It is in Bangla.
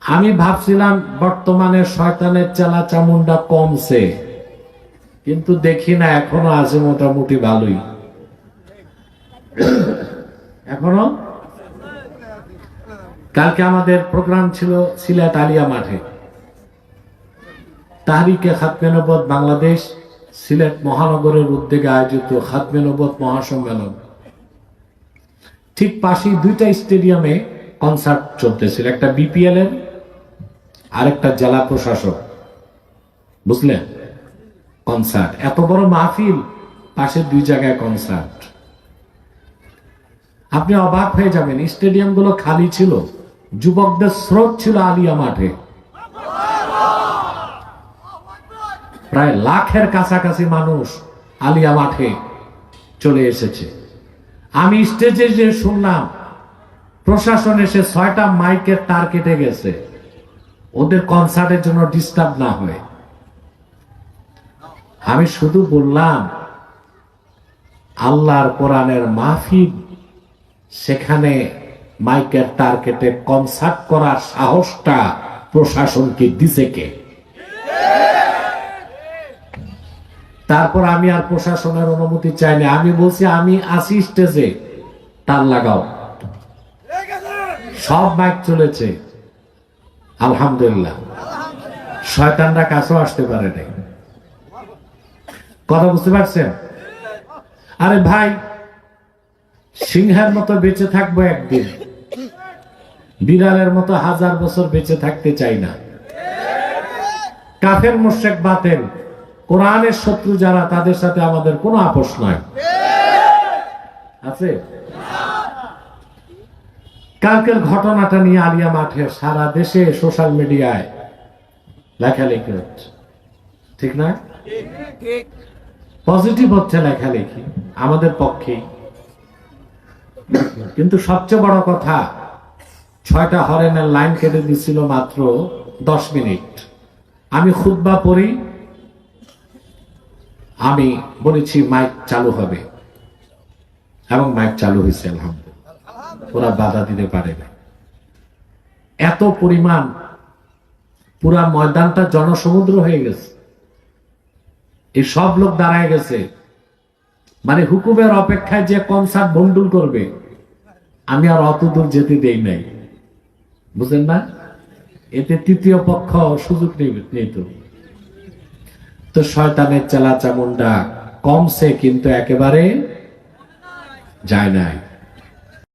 আমি ভাবছিলাম বর্তমানে শয়তানের চেলা চামুন্ডা কমছে, কিন্তু দেখি না এখনো আছে মোটামুটি ভালোই। এখনো কালকে আমাদের প্রোগ্রাম ছিল সিলেট আলিয়া মাঠে, তাহরিকে খাতমে নবুয়ত বাংলাদেশ সিলেট মহানগরের উদ্যোগে আয়োজিত খাতমে নবুয়ত মহাসম্মেলন। ঠিক পাশেই দুইটা স্টেডিয়ামে কনসার্ট চলতেছিল, একটা বিপিএল এর আর একটা জেলা প্রশাসক, বুঝলেন? কনসার্ট, এত বড় মাহফিল, পাশে দুই জায়গায় কনসার্ট। আপনি অবাক হয়ে যাবেন, স্টেডিয়াম গুলো খালি ছিল, যুবকদের স্রোত ছিল আলিয়া মাঠে, প্রায় লাখের কাছাকাছি মানুষ আলিয়া মাঠে চলে এসেছে। আমি স্টেজে যে শুনলাম প্রশাসন এসে 6টা মাইকের তার কেটে গেছে ওদের কনসার্টের জন্য ডিস্টার্ব না হয়। আমি শুধু বললাম আল্লাহর কোরআনের মাহফিল, সেখানে মাইকের তার কেটে কনসার্ট করার সাহসটা প্রশাসনকে দিছে কে? তারপর আমি আর প্রশাসনের অনুমতি চাইনি, আমি বলছি আমি আসি স্টেজে, তার লাগাও। সব মাইক চলেছে, আলহামদুলিল্লাহ। শয়তানরা কাছেও আসতে পারে নাই। কথা বুঝতে পারছেন? আরে ভাই, সিংহের মতো বেঁচে থাকবো একদিন, বিড়ালের মতো 1000 বছর বেঁচে থাকতে চাই না। কাফের মুশরিক বাতিল কোরআনের শত্রু যারা, তাদের সাথে আমাদের কোনো আপোষ নয়, আছে? কালকের ঘটনাটা নিয়ে আলিয়া মাঠে সারা দেশে সোশ্যাল মিডিয়ায় লেখালেখি হচ্ছে, ঠিক না? পজিটিভ হচ্ছে লেখালেখি আমাদের পক্ষে। কিন্তু সবচেয়ে বড় কথা, 6টা হরেনের লাইন কেটে দিছিল মাত্র 10 মিনিট। আমি খুতবা পড়ি, আমি বলেছি মাইক চালু হবে, এবং মাইক চালু হয়েছে, আলহামদুলিল্লাহ। ওরা বাধা দিতে পারে না। এত পরিমাণ পুরা ময়দানটা জনসমুদ্র হয়ে গেছে, এই সব লোক দাঁড়ায় গেছে, মানে হুকুমের অপেক্ষায় যে কনসার্ট বন্ডুল করবে, আমি আর অত দূর যেতে দেই নাই, বুঝেন না? এতে তৃতীয় পক্ষ সুযোগ নিত। তো শয়তানের চেলা চামুন্ডা কমছে, কিন্তু একেবারে যায় নাই।